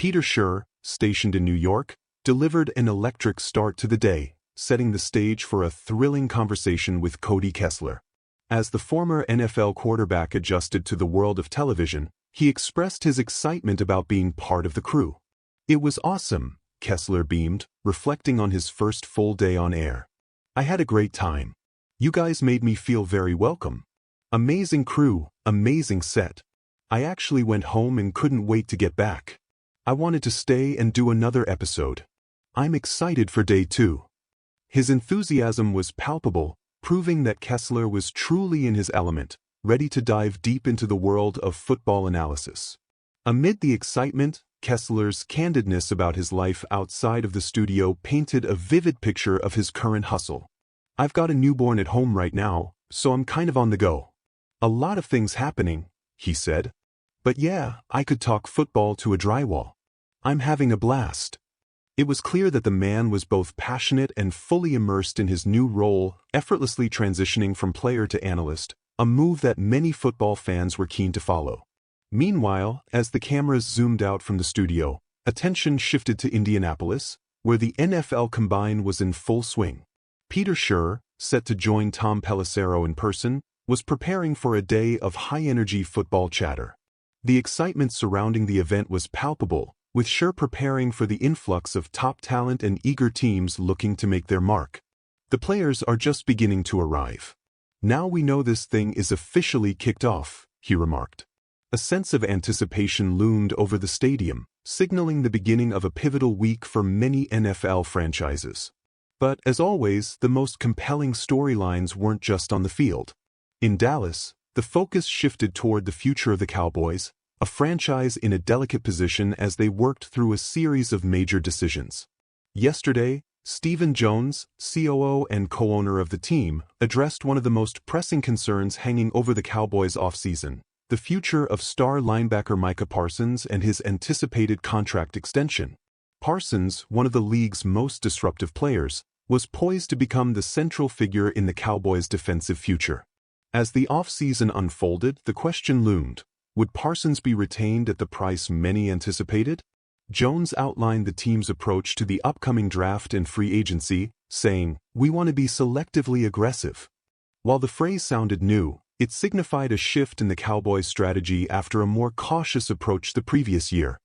Peter Schrager, stationed in New York, delivered an electric start to the day, setting the stage for a thrilling conversation with Cody Kessler. As the former NFL quarterback adjusted to the world of television, he expressed his excitement about being part of the crew. "It was awesome," Kessler beamed, reflecting on his first full day on air. "I had a great time. You guys made me feel very welcome. Amazing crew, amazing set. I actually went home and couldn't wait to get back. I wanted to stay and do another episode. I'm excited for day 2. His enthusiasm was palpable, proving that Kessler was truly in his element, ready to dive deep into the world of football analysis. Amid the excitement, Kessler's candidness about his life outside of the studio painted a vivid picture of his current hustle. "I've got a newborn at home right now, so I'm kind of on the go. A lot of things happening," he said. "But yeah, I could talk football to a drywall. I'm having a blast." It was clear that the man was both passionate and fully immersed in his new role, effortlessly transitioning from player to analyst, a move that many football fans were keen to follow. Meanwhile, as the cameras zoomed out from the studio, attention shifted to Indianapolis, where the NFL Combine was in full swing. Peter Schrager, set to join Tom Pelissero in person, was preparing for a day of high-energy football chatter. The excitement surrounding the event was palpable, with Schrager preparing for the influx of top talent and eager teams looking to make their mark. "The players are just beginning to arrive. Now we know this thing is officially kicked off," he remarked. A sense of anticipation loomed over the stadium, signaling the beginning of a pivotal week for many NFL franchises. But as always, the most compelling storylines weren't just on the field. In Dallas, the focus shifted toward the future of the Cowboys, a franchise in a delicate position as they worked through a series of major decisions. Yesterday, Stephen Jones, COO and co-owner of the team, addressed one of the most pressing concerns hanging over the Cowboys' offseason: the future of star linebacker Micah Parsons and his anticipated contract extension. Parsons, one of the league's most disruptive players, was poised to become the central figure in the Cowboys' defensive future. As the offseason unfolded, the question loomed: would Parsons be retained at the price many anticipated? Jones outlined the team's approach to the upcoming draft and free agency, saying, "We want to be selectively aggressive." While the phrase sounded new, it signified a shift in the Cowboys' strategy after a more cautious approach the previous year.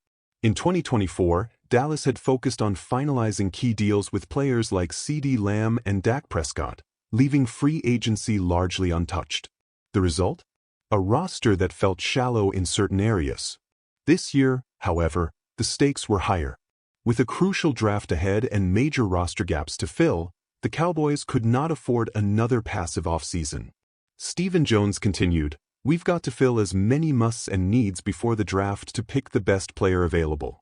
In 2024, Dallas had focused on finalizing key deals with players like CeeDee Lamb and Dak Prescott, leaving free agency largely untouched. The result? A roster that felt shallow in certain areas. This year, however, the stakes were higher. With a crucial draft ahead and major roster gaps to fill, the Cowboys could not afford another passive offseason. Stephen Jones continued, "We've got to fill as many musts and needs before the draft to pick the best player available."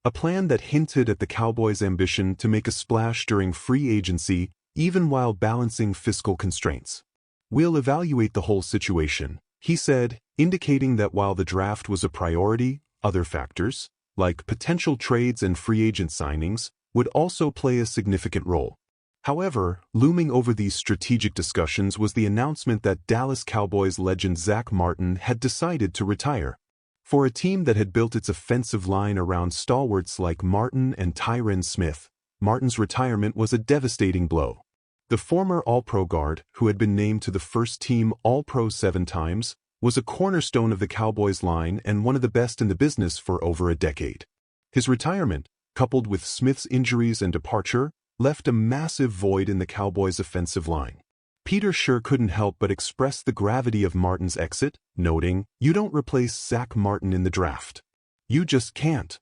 A plan that hinted at the Cowboys' ambition to make a splash during free agency, even while balancing fiscal constraints. "We'll evaluate the whole situation," he said, indicating that while the draft was a priority, other factors, like potential trades and free agent signings, would also play a significant role. However, looming over these strategic discussions was the announcement that Dallas Cowboys legend Zach Martin had decided to retire. For a team that had built its offensive line around stalwarts like Martin and Tyron Smith, Martin's retirement was a devastating blow. The former All-Pro guard, who had been named to the first-team All-Pro 7 times, was a cornerstone of the Cowboys line and one of the best in the business for over a decade. His retirement, coupled with Smith's injuries and departure, left a massive void in the Cowboys' offensive line. Peter Schrager couldn't help but express the gravity of Martin's exit, noting, "You don't replace Zach Martin in the draft. You just can't."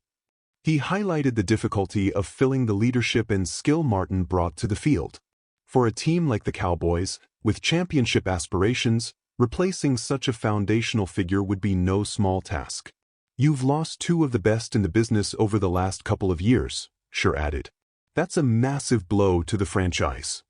He highlighted the difficulty of filling the leadership and skill Martin brought to the field. For a team like the Cowboys, with championship aspirations, replacing such a foundational figure would be no small task. "You've lost 2 of the best in the business over the last couple of years," Schrager added. "That's a massive blow to the franchise."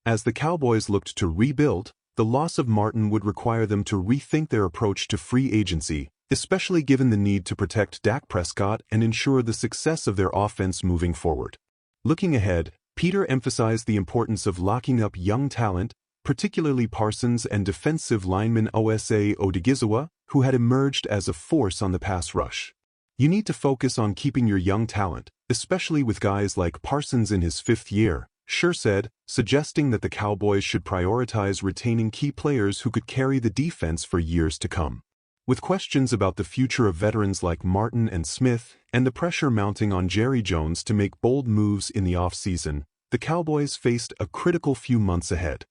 As the Cowboys looked to rebuild, the loss of Martin would require them to rethink their approach to free agency, especially given the need to protect Dak Prescott and ensure the success of their offense moving forward. Looking ahead, Peter emphasized the importance of locking up young talent, particularly Parsons and defensive lineman Osa Odigizua, who had emerged as a force on the pass rush. You need to focus on keeping your young talent, especially with guys like Parsons in his 5th year, Schrager said, suggesting that the Cowboys should prioritize retaining key players who could carry the defense for years to come. With questions about the future of veterans like Martin and Smith, and the pressure mounting on Jerry Jones to make bold moves in the offseason, the Cowboys faced a critical few months ahead.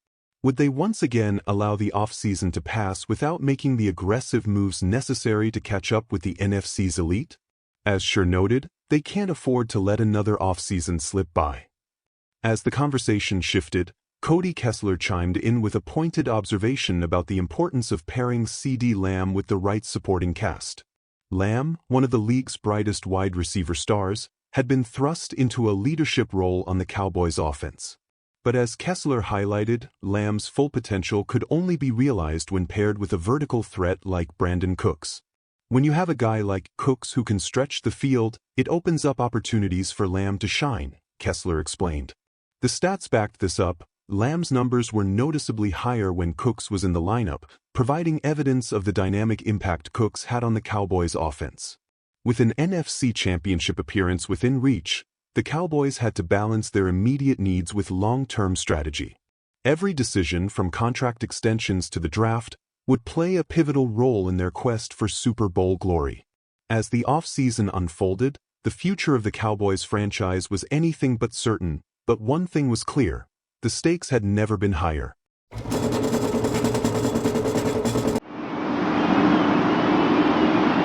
Would they once again allow the offseason to pass without making the aggressive moves necessary to catch up with the NFC's elite? As Schrager noted, they can't afford to let another offseason slip by. As the conversation shifted, Cody Kessler chimed in with a pointed observation about the importance of pairing CeeDee Lamb with the right supporting cast. Lamb, one of the league's brightest wide receiver stars, had been thrust into a leadership role on the Cowboys' offense. But as Kessler highlighted, Lamb's full potential could only be realized when paired with a vertical threat like Brandon Cooks. When you have a guy like Cooks who can stretch the field, it opens up opportunities for Lamb to shine, Kessler explained. The stats backed this up. Lamb's numbers were noticeably higher when Cooks was in the lineup, providing evidence of the dynamic impact Cooks had on the Cowboys' offense. With an NFC Championship appearance within reach, the Cowboys had to balance their immediate needs with long-term strategy. Every decision, from contract extensions to the draft, would play a pivotal role in their quest for Super Bowl glory. As the offseason unfolded, the future of the Cowboys franchise was anything but certain, but one thing was clear: the stakes had never been higher.